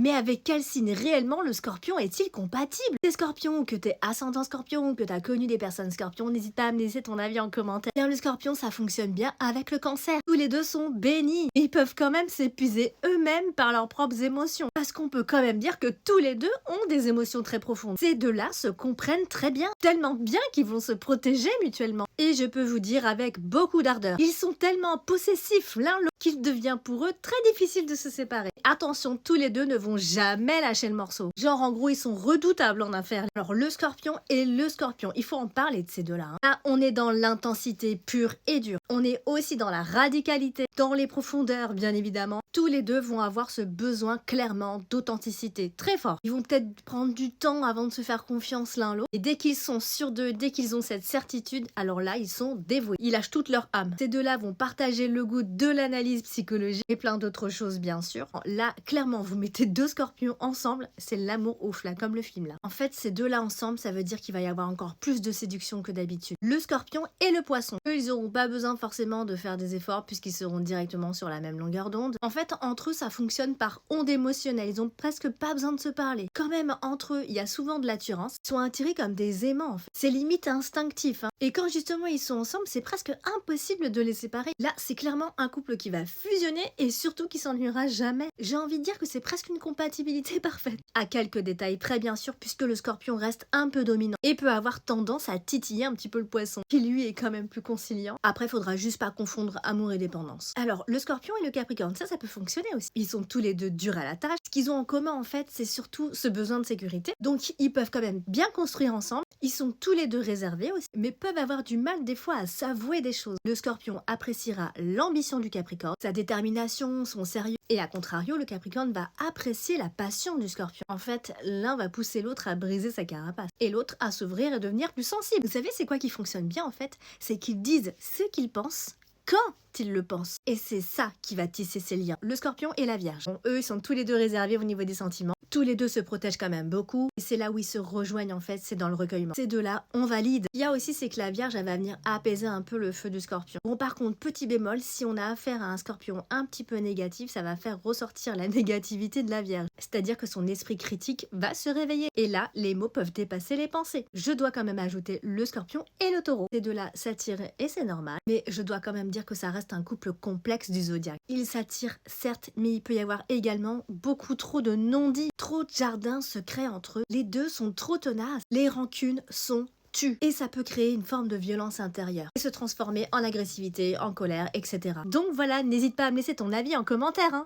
Mais avec quel signe réellement le scorpion est-il compatible? T'es scorpion, que t'es ascendant scorpion, que t'as connu des personnes scorpions, n'hésite pas à me laisser ton avis en commentaire. Bien, le scorpion, ça fonctionne bien avec le cancer. Tous les deux sont bénis. Ils peuvent quand même s'épuiser eux-mêmes par leurs propres émotions. Parce qu'on peut quand même dire que tous les deux ont des émotions très profondes. Ces deux-là se comprennent très bien. Tellement bien qu'ils vont se protéger mutuellement. Et je peux vous dire avec beaucoup d'ardeur. Ils sont tellement possessifs l'un l'autre qu'il devient pour eux très difficile de se séparer. Attention, tous les deux ne vont jamais lâcher le morceau. Genre en gros, ils sont redoutables en affaires. Alors le scorpion et le scorpion, il faut en parler de ces deux-là. Là, on est dans l'intensité pure et dure. On est aussi dans la radicalité, dans les profondeurs bien évidemment. Tous les deux vont avoir ce besoin clairement d'authenticité très fort. Ils vont peut-être prendre du temps avant de se faire confiance l'un l'autre. Et dès qu'ils sont sûrs d'eux, dès qu'ils ont cette certitude, alors là, ils sont dévoués. Ils lâchent toute leur âme. Ces deux-là vont partager le goût de l'analyse psychologique et plein d'autres choses bien sûr. Là, clairement, vous mettez deux scorpions ensemble, c'est l'amour ouf là, comme le film là. En fait, ces deux-là ensemble, ça veut dire qu'il va y avoir encore plus de séduction que d'habitude. Le scorpion et le poisson. Eux, ils n'auront pas besoin forcément de faire des efforts puisqu'ils seront directement sur la même longueur d'onde. En fait, entre eux, ça fonctionne par onde émotionnelle. Ils ont presque pas besoin de se parler. Quand même, entre eux, il y a souvent de l'attirance. Ils sont attirés comme des aimants en fait. C'est limite instinctif. Et quand justement ils sont ensemble, c'est presque impossible de les séparer. Là, c'est clairement un couple qui va fusionner et surtout qui s'ennuiera jamais. J'ai envie de dire que c'est presque une compatibilité parfaite. À quelques détails près bien sûr, puisque le scorpion reste un peu dominant et peut avoir tendance à titiller un petit peu le poisson, qui lui est quand même plus conciliant. Après, faudra juste pas confondre amour et dépendance. Alors, le scorpion et le capricorne, ça peut fonctionner aussi. Ils sont tous les deux durs à la tâche. Ce qu'ils ont en commun en fait, c'est surtout ce besoin de sécurité. Donc, ils peuvent quand même bien construire ensemble. Ils sont tous les deux réservés aussi, mais peuvent avoir du mal des fois à s'avouer des choses. Le scorpion appréciera l'ambition du capricorne, sa détermination, son sérieux. Et à contrario, le capricorne va apprécier la passion du scorpion. En fait, l'un va pousser l'autre à briser sa carapace et l'autre à s'ouvrir et devenir plus sensible. Vous savez, c'est quoi qui fonctionne bien en fait? C'est qu'ils disent ce qu'ils pensent quand ils le pensent. Et c'est ça qui va tisser ces liens. Le scorpion et la vierge. Bon, eux, ils sont tous les deux réservés au niveau des sentiments. Tous les deux se protègent quand même beaucoup. Et c'est là où ils se rejoignent en fait, c'est dans le recueillement. Ces deux-là, on valide. Il y a aussi, c'est que la vierge, elle va venir apaiser un peu le feu du scorpion. Bon, par contre, petit bémol, si on a affaire à un scorpion un petit peu négatif, ça va faire ressortir la négativité de la vierge. C'est-à-dire que son esprit critique va se réveiller. Et là, les mots peuvent dépasser les pensées. Je dois quand même ajouter le scorpion et le taureau. Ces deux-là s'attirent et c'est normal. Mais je dois quand même dire que ça reste un couple complexe du zodiaque. Ils s'attirent, certes, mais il peut y avoir également beaucoup trop de non-dits, trop de jardins secrets entre eux. Les deux sont trop tenaces. Les rancunes sont tues. Et ça peut créer une forme de violence intérieure et se transformer en agressivité, en colère, etc. Donc voilà, n'hésite pas à me laisser ton avis en commentaire.